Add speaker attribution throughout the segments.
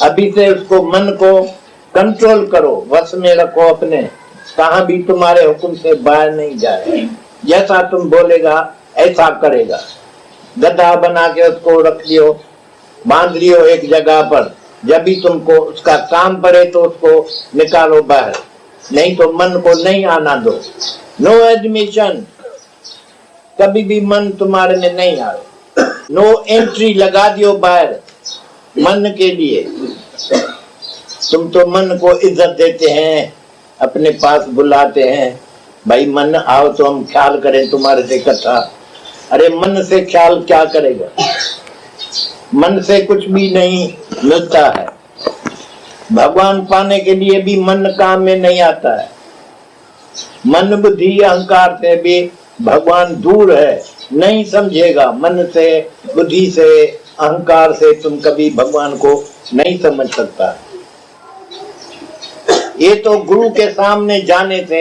Speaker 1: अभी से उसको मन को कंट्रोल करो, वश में रखो अपने, कहाँ भी तुम्हारे हुक्म से बाहर नहीं जाए। जैसा तुम बोलेगा ऐसा करेगा। गधा बना के उसको रख लियो, बांध लियो एक जगह पर, जब भी तुमको उसका काम पड़े तो उसको निकालो बाहर, नहीं तो मन को नहीं आना दो। नो एडमिशन, कभी भी मन तुम्हारे में नहीं आए। नो एंट्री लगा दियो बाहर मन के लिए। तुम तो मन को इज्जत देते हैं, अपने पास बुलाते हैं, भाई मन आओ तो हम ख्याल करें तुम्हारे से कथा। अरे मन से ख्याल क्या करेगा, मन से कुछ भी नहीं मिलता है। भगवान पाने के लिए भी मन काम में नहीं आता है। मन बुद्धि अहंकार से भी भगवान दूर है, नहीं समझेगा। मन से बुद्धि से अहंकार से तुम कभी भगवान को नहीं समझ सकता। ये तो गुरु के सामने जाने से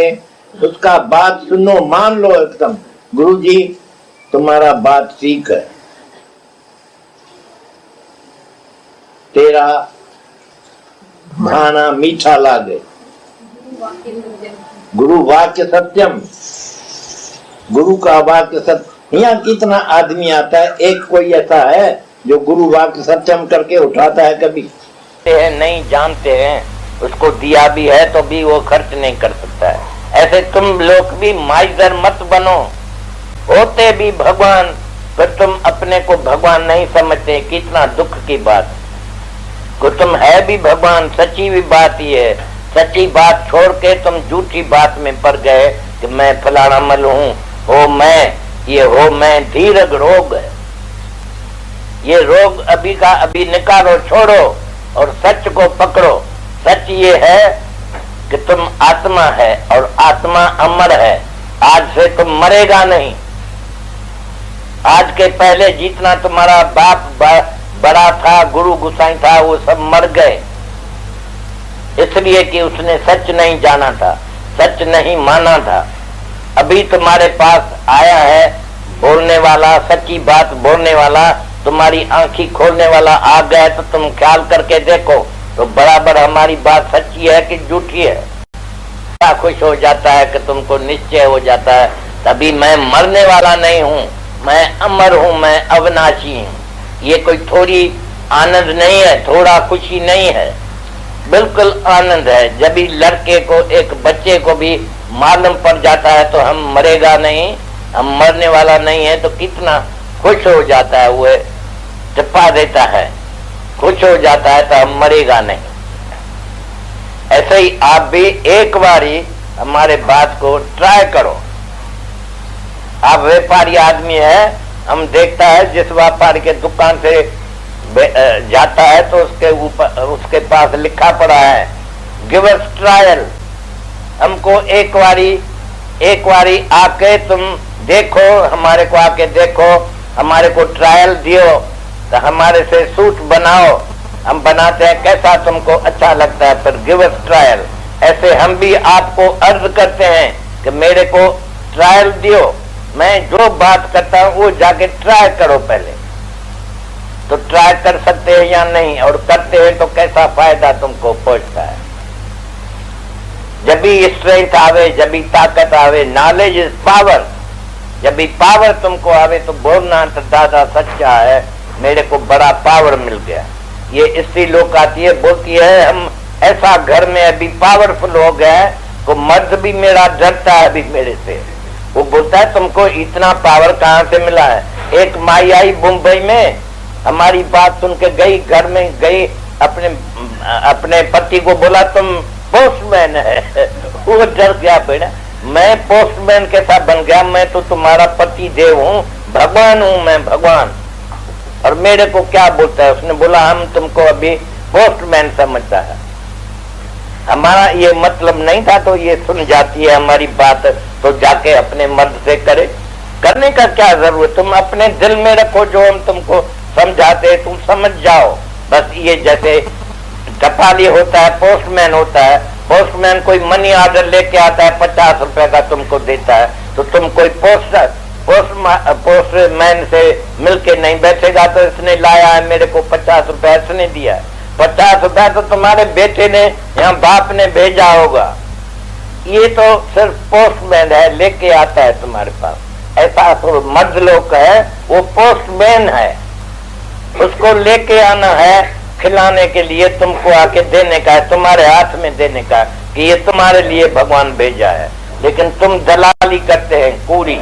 Speaker 1: उसका बात सुनो, मान लो एकदम, गुरु जी तुम्हारा बात ठीक है, तेरा खाना मीठा लागे। गुरु वाक्य सत्यम, गुरु का वाक्य सत्य। यहाँ कितना आदमी आता है, एक कोई ऐसा है जो गुरु वाक्य सत्यम करके उठाता है कभी? नहीं जानते हैं, उसको दिया भी है तो भी वो खर्च नहीं कर सकता है। ऐसे तुम लोग भी माइजर मत बनो, होते भी भगवान पर तुम अपने को भगवान नहीं समझते। कितना दुख की बात को, तुम है भी भगवान, सच्ची भी बात ही है। सच्ची बात छोड़ के तुम झूठी बात में पड़ गए कि मैं फलाना मल हूँ, हो मैं, ये हो मैं। धीरज रोग है, ये रोग अभी का अभी निकालो, छोड़ो और सच को पकड़ो। सच ये है कि तुम आत्मा है और आत्मा अमर है। आज से तुम मरेगा नहीं। आज के पहले जितना तुम्हारा बाप बड़ा था, गुरु गुसाई था, वो सब मर गए, इसलिए कि उसने सच नहीं जाना था, सच नहीं माना था। अभी तुम्हारे पास आया है बोलने वाला, सच्ची बात बोलने वाला, तुम्हारी आंखें खोलने वाला आ गया, तो तुम ख्याल करके देखो तो बराबर हमारी बात सच्ची है कि झूठी है। क्या खुश हो जाता है कि तुमको निश्चय हो जाता है, तभी मैं मरने वाला नहीं हूँ, मैं अमर हूँ, मैं अविनाशी हूँ। ये कोई थोड़ी आनंद नहीं है, थोड़ा खुशी नहीं है, बिल्कुल आनंद है। जब भी लड़के को, एक बच्चे को भी मालूम पड़ जाता है तो हम मरेगा नहीं, हम मरने वाला नहीं है, तो कितना खुश हो जाता है, वो टिप्पा देता है, खुश हो जाता है तो हम मरेगा नहीं। ऐसे ही आप भी एक बारी हमारे बात को ट्राई करो। आप व्यापारी आदमी है, हम देखता है जिस व्यापारी के दुकान से जाता है तो उसके ऊपर, उसके पास लिखा पड़ा है गिव अस ट्रायल। हमको एक बारी आके तुम देखो, हमारे को आके देखो, हमारे को ट्रायल दियो, तो हमारे से सूट बनाओ, हम बनाते हैं, कैसा तुमको अच्छा लगता है, फिर गिव अस ट्रायल। ऐसे हम भी आपको अर्ज करते हैं कि मेरे को ट्रायल दियो, मैं जो बात करता हूँ वो जाके ट्राई करो पहले। तो ट्राई कर सकते हैं या नहीं, और करते हैं तो कैसा फायदा तुमको पहुंचता है। जब भी स्ट्रेंथ आवे, जब भी ताकत आवे, नॉलेज इज पावर, जब भी पावर तुमको आवे तो बोलना तो दादा सच्चा है, मेरे को बड़ा पावर मिल गया। ये इससे लोग आती है, बोलती है हम ऐसा घर में अभी पावरफुल हो गए तो मर्द भी मेरा डरता है अभी मेरे से। वो बोलता है तुमको इतना पावर कहाँ से मिला है। एक माई आई मुंबई में, हमारी बात सुन के गई, घर में गई, अपने पति को बोला तुम पोस्टमैन है। वो डर गया, बेटा मैं पोस्टमैन कैसा बन गया, मैं तो तुम्हारा पति देव हूँ, भगवान हूँ मैं, भगवान, और मेरे को क्या बोलता है। उसने बोला हम तुमको अभी पोस्टमैन समझता है। हमारा ये मतलब नहीं था, तो ये सुन जाती है हमारी बात, तो जाके अपने मर्द से करे। करने का क्या जरूरत, तुम अपने दिल में रखो, जो हम तुमको समझाते तुम समझ जाओ। बस ये जैसे टपाली होता है, पोस्टमैन होता है, पोस्टमैन कोई मनी ऑर्डर लेके आता है 50 रुपए का तुमको देता है, तो तुम कोई पोस्टमैन से मिलके नहीं बैठेगा तो इसने लाया है मेरे को 50 रुपए, इसने दिया है। 50 रुपया तो तुम्हारे बेटे ने या बाप ने भेजा होगा, ये तो सिर्फ पोस्टमैन है, लेके आता है तुम्हारे पास। ऐसा तो मर्द लोग है, वो पोस्टमैन है, उसको लेके आना है, खिलाने के लिए तुमको आके देने का है, तुम्हारे हाथ में देने का है कि ये तुम्हारे लिए भगवान भेजा है। लेकिन तुम दलाली करते हैं, पूरी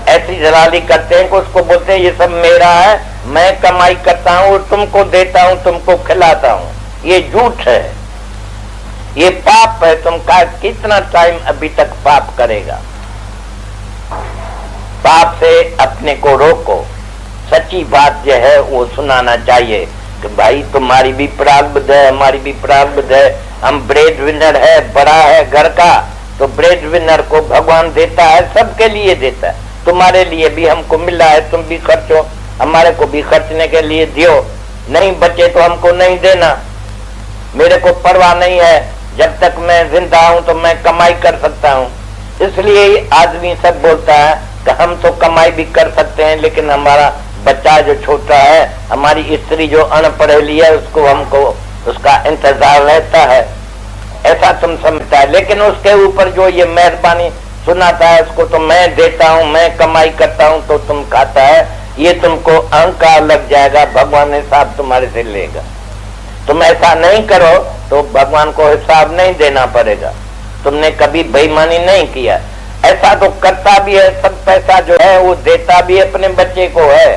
Speaker 1: ऐसी दलाली करते हैं कि उसको बोलते हैं ये सब मेरा है, मैं कमाई करता हूँ, तुमको देता हूँ, तुमको खिलाता हूँ। ये झूठ है, ये पाप है। तुम का कितना टाइम अभी तक पाप करेगा? पाप से अपने को रोको। सच्ची बात जो है वो सुनाना चाहिए कि भाई तुम्हारी भी प्रारब्ध है, हमारी भी प्रारब्ध है। हम ब्रेड विनर है, बड़ा है घर का, तो ब्रेड विनर को भगवान देता है, सबके लिए देता है। तुम्हारे लिए भी हमको मिला है, तुम भी खर्चो, हमारे को भी खर्चने के लिए दियो। नहीं बचे तो हमको नहीं देना। मेरे को परवाह नहीं है, जब तक मैं जिंदा हूं तो मैं कमाई कर सकता हूं। इसलिए आदमी सब बोलता है कि हम तो कमाई भी कर सकते हैं, लेकिन हमारा बच्चा जो छोटा है, हमारी स्त्री जो अनपढ़ी है, उसको हमको उसका इंतजार रहता है। ऐसा तुम समझता है, लेकिन उसके ऊपर जो ये मेहरबानी सुनाता है, उसको तो मैं देता हूँ, मैं कमाई करता हूँ, तो तुम खाता है, ये तुमको अहंकार लग जाएगा। भगवान हिसाब तुम्हारे से लेगा। तुम ऐसा नहीं करो तो भगवान को हिसाब नहीं देना पड़ेगा। तुमने कभी बेईमानी नहीं किया। ऐसा तो करता भी है, सब पैसा जो है वो देता भी अपने बच्चे को है,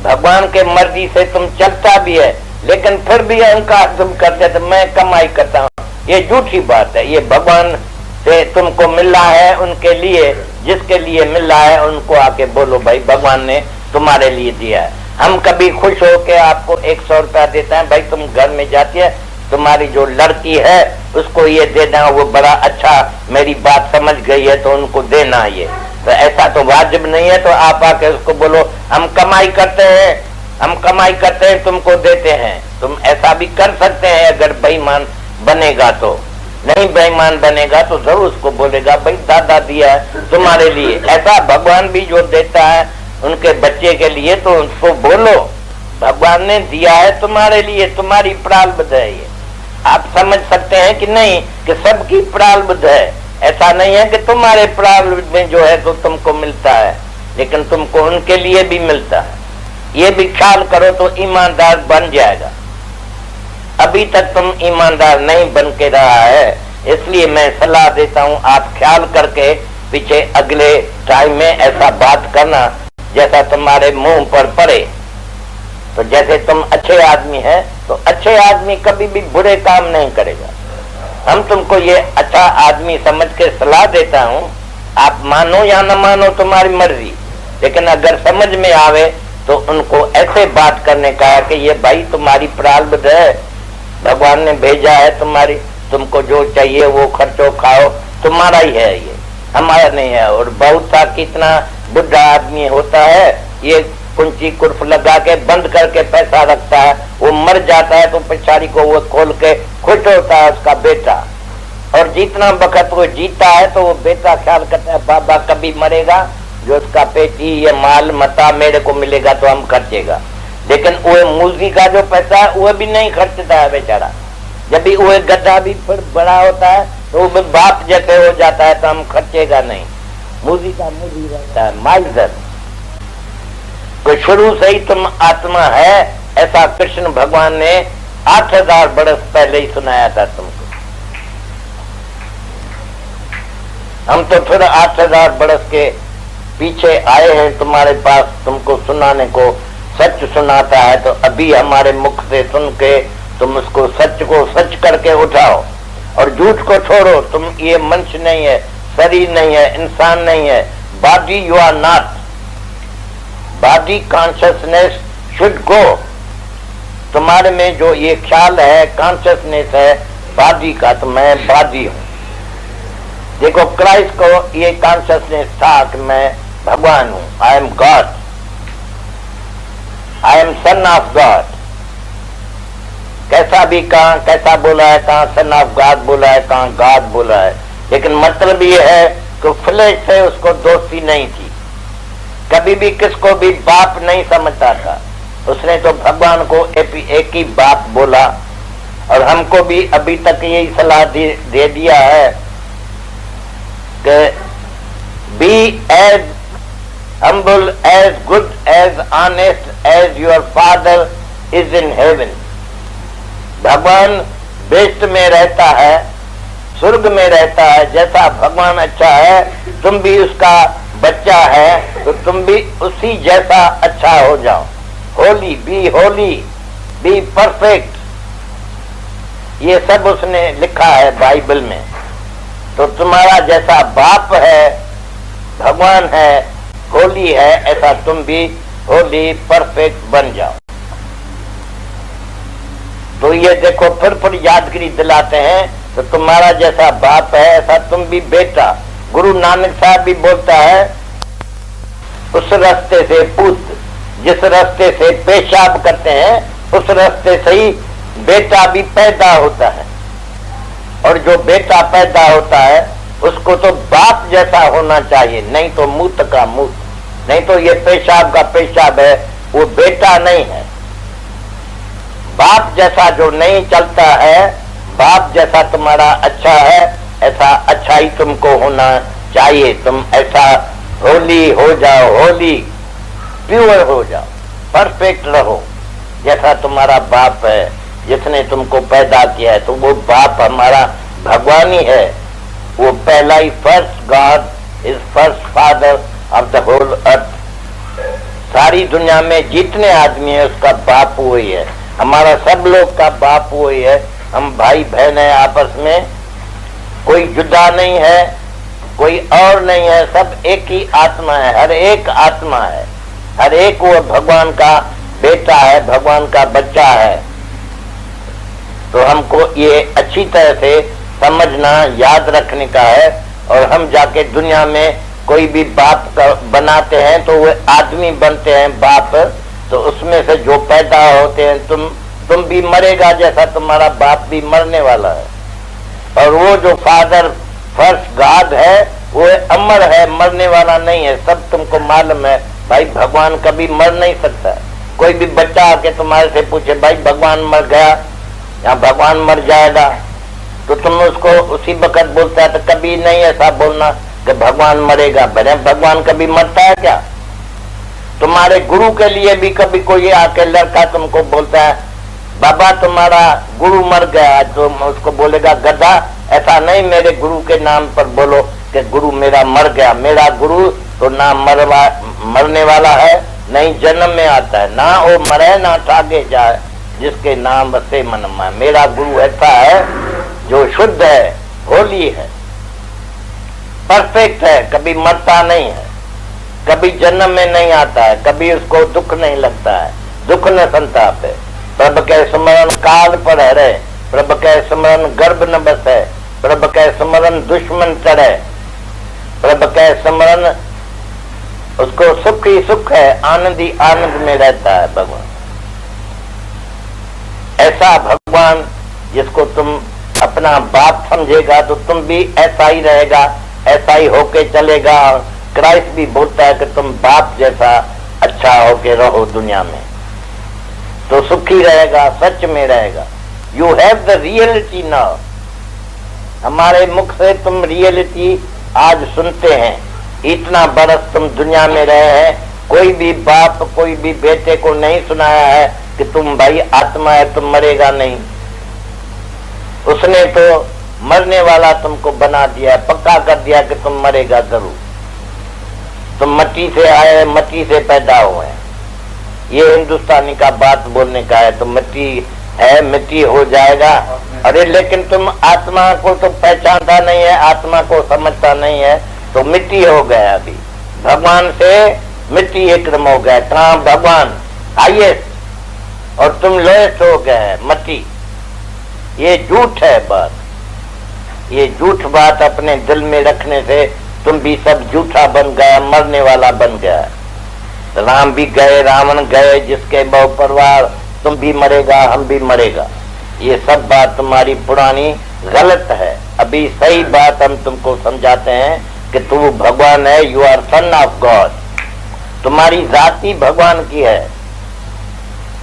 Speaker 1: भगवान के मर्जी से तुम चलता भी है, लेकिन फिर भी अहंकार तुम करते तो मैं कमाई करता हूँ। ये झूठी बात है। ये भगवान से तुमको मिला है, उनके लिए, जिसके लिए मिला है उनको आके बोलो भाई भगवान ने तुम्हारे लिए दिया है। हम कभी खुश हो के आपको 100 रुपया देता है, भाई तुम घर में जाती है, तुम्हारी जो लड़की है उसको ये देना, वो बड़ा अच्छा मेरी बात समझ गई है तो उनको देना। ये तो ऐसा तो वाजिब नहीं है। तो आप आके उसको बोलो हम कमाई करते हैं, हम कमाई करते हैं, तुमको देते हैं। तुम ऐसा भी कर सकते हैं अगर बेईमान बनेगा तो। नहीं बेईमान बनेगा तो जरूर उसको बोलेगा भाई दादा दिया है तुम्हारे लिए। ऐसा भगवान भी जो देता है उनके बच्चे के लिए, तो उनको बोलो भगवान ने दिया है तुम्हारे लिए, तुम्हारी प्रारब्ध है। ये आप समझ सकते हैं कि नहीं कि सबकी प्रारब्ध है। ऐसा नहीं है कि तुम्हारे प्रारब्ध में जो है तो तुमको मिलता है, लेकिन तुमको उनके लिए भी मिलता है। ये भी ख्याल करो तो ईमानदार बन जाएगा। अभी तक तुम ईमानदार नहीं बन के रहा है, इसलिए मैं सलाह देता हूँ आप ख्याल करके पीछे अगले टाइम में ऐसा बात करना जैसा तुम्हारे मुंह पर पड़े। तो जैसे तुम अच्छे आदमी हैं तो अच्छे आदमी कभी भी बुरे काम नहीं करेगा। हम तुमको ये अच्छा आदमी समझ के सलाह देता हूँ, आप मानो या न मानो तुम्हारी मर्जी, लेकिन अगर समझ में आवे तो उनको ऐसे बात करने का है कि ये भाई तुम्हारी प्रारब्ध है, भगवान ने भेजा है तुम्हारी, तुमको जो चाहिए वो खर्चो खाओ, तुम्हारा ही है, ये हमारा नहीं है। और बहुत सा कितना बुढ़ा आदमी होता है, ये कुंची कुर्फ लगा के बंद करके पैसा रखता है, वो मर जाता है तो पिछाड़ी को वो खोल के खुश होता है उसका बेटा। और जितना वक्त वो जीता है तो वो बेटा ख्याल करता है बाबा कभी मरेगा, जो उसका पेटी ये माल मता मेरे को मिलेगा तो हम खर्चेगा। लेकिन वो मूजी का जो पैसा है वो भी नहीं खर्चता है बेचारा। जब भी वो गड्ढा भी फिर बड़ा होता है तो वो बाप जैसे हो जाता है तो हम खर्चेगा नहीं। मूजी का मूजी रहता है, माइजर। तो शुरू से ही तुम आत्मा है, ऐसा कृष्ण भगवान ने 8000 बरस पहले ही सुनाया था तुमको। हम तो फिर 8000 बरस के पीछे आए हैं तुम्हारे पास तुमको सुनाने को। सच सुनाता है तो अभी हमारे मुख से सुन के तुम उसको सच को सच करके उठाओ और झूठ को छोड़ो। तुम ये मनुष्य नहीं है, शरीर नहीं है, इंसान नहीं है। Body you are not. Body consciousness should go. तुम्हारे में जो ये ख्याल है, कॉन्शियसनेस है बॉडी का, तो मैं बॉडी हूँ। देखो क्राइस्ट को ये कॉन्शियसनेस था कि मैं भगवान हूँ, I am God, I am sun of God. कैसा भी कहा, कैसा बोला है, कहाँ सन ऑफ गॉड बोला है, कहाँ गॉड बोला है, लेकिन मतलब ये है कि फ्लेश से उसको दोस्ती नहीं थी। कभी भी किसको भी बाप नहीं समझता था। उसने तो भगवान को एक ही बात बोला, और हमको भी अभी तक यही सलाह दे दिया है कि be as humble, as good, as honest as your father is in heaven. भगवान बेस्ट में रहता है, स्वर्ग में रहता है। जैसा भगवान अच्छा है, तुम भी उसका बच्चा है, तो तुम भी उसी जैसा अच्छा हो जाओ। होली, बी परफेक्ट, ये सब उसने लिखा है बाइबल में। तो तुम्हारा जैसा बाप है, भगवान है, होली है, ऐसा तुम भी होली परफेक्ट बन जाओ। तो ये देखो, फिर यादगिरी दिलाते हैं, तो तुम्हारा जैसा बाप है ऐसा तुम भी बेटा। गुरु नानक साहब भी बोलता है, उस रास्ते से पूत, जिस रास्ते से पेशाब करते हैं उस रास्ते से ही बेटा भी पैदा होता है। और जो बेटा पैदा होता है उसको तो बाप जैसा होना चाहिए, नहीं तो मूत का मूत, नहीं तो ये पेशाब का पेशाब है, वो बेटा नहीं है। बाप जैसा जो नहीं चलता है, बाप जैसा तुम्हारा अच्छा है, ऐसा अच्छा ही तुमको होना चाहिए। तुम ऐसा होली हो जाओ, होली प्योर हो जाओ, परफेक्ट रहो जैसा तुम्हारा बाप है जिसने तुमको पैदा किया है। तो वो बाप हमारा भगवान ही है, वो पहला ही first God is first father of the whole earth. सारी दुनिया में जितने आदमी है उसका बाप वही है, हमारा सब लोग का बाप वही है। हम भाई बहन है, आपस में कोई जुदा नहीं है, कोई और नहीं है, सब एक ही आत्मा है, हर एक आत्मा है, हर एक वो भगवान का बेटा है, भगवान का बच्चा है। तो हमको ये अच्छी तरह से समझना, याद रखने का है। और हम जाके दुनिया में कोई भी बाप बनाते हैं तो वो आदमी बनते हैं बाप, तो उसमें से जो पैदा होते हैं, तुम भी मरेगा जैसा तुम्हारा बाप भी मरने वाला है। और वो जो फादर फर्स्ट गॉड है वो अमर है, मरने वाला नहीं है। सब तुमको मालूम है भाई, भगवान कभी मर नहीं सकता। कोई भी बच्चा आके तुम्हारे से पूछे भाई भगवान मर गया या भगवान मर जाएगा, तो तुम उसको उसी वक्त बोलता है, तो कभी नहीं ऐसा बोलना कि भगवान मरेगा। भगवान कभी मरता है क्या? तुम्हारे गुरु के लिए भी कभी कोई आके लड़का तुमको बोलता है बाबा तुम्हारा गुरु मर गया, तो उसको बोलेगा गधा। ऐसा नहीं, मेरे गुरु के नाम पर बोलो कि गुरु मेरा मर गया। मेरा गुरु तो ना मरने वाला है, नहीं जन्म में आता है, ना वो मरे ना ठागे जाए, जिसके नाम से मन में। मेरा गुरु ऐसा है जो शुद्ध है, होली है, परफेक्ट है, कभी मरता नहीं है, कभी जन्म में नहीं आता है, कभी उसको दुख नहीं लगता है, दुख न संताप है। प्रभु के स्मरण काल पर हरे, प्रभु के स्मरण गर्भ न बसे, प्रभु के स्मरण दुश्मन चढ़े, प्रभु के स्मरण उसको सुख ही सुख है, आनंद ही आनंद में रहता है भगवान। ऐसा भगवान जिसको तुम अपना बाप समझेगा तो तुम भी ऐसा ही रहेगा, ऐसा ही होके चलेगा। क्राइस्ट भी बोलता है कि तुम बाप जैसा अच्छा होके रहो दुनिया में, तो सुखी रहेगा, सच में रहेगा। You have the reality now. हमारे मुख से तुम रियलिटी आज सुनते हैं। इतना बरस तुम दुनिया में रहे हैं, कोई भी बाप कोई भी बेटे को नहीं सुनाया है कि तुम भाई आत्मा है, तुम मरेगा नहीं। उसने तो मरने वाला तुमको बना दिया, पक्का कर दिया कि तुम मरेगा जरूर। तुम मिट्टी से आए, मिट्टी से पैदा हुए। ये हिंदुस्तानी का बात बोलने का है, तो मिट्टी है, मिट्टी हो जाएगा। अरे लेकिन तुम आत्मा को तो पहचानता नहीं है, आत्मा को समझता नहीं है, तो मिट्टी हो गया। अभी भगवान से मिट्टी एकदम हो गया। कहाँ भगवान हाईएस्ट और तुम लोएस्ट हो गए मिट्टी। ये झूठ है बात, ये झूठ बात अपने दिल में रखने से तुम भी सब झूठा बन गया, मरने वाला बन गया। राम भी गए, रावण गए, जिसके बहु परिवार, तुम भी मरेगा, हम भी मरेगा। ये सब बात तुम्हारी पुरानी गलत है। अभी सही बात हम तुमको समझाते हैं कि तू भगवान है, you are son of God. तुम्हारी जाति भगवान की है,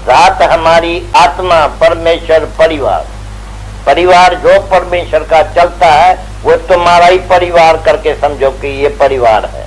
Speaker 1: रात हमारी आत्मा, परमेश्वर, परिवार। परिवार जो परमेश्वर का चलता है वो तुम्हारा ही परिवार करके समझो कि ये परिवार है।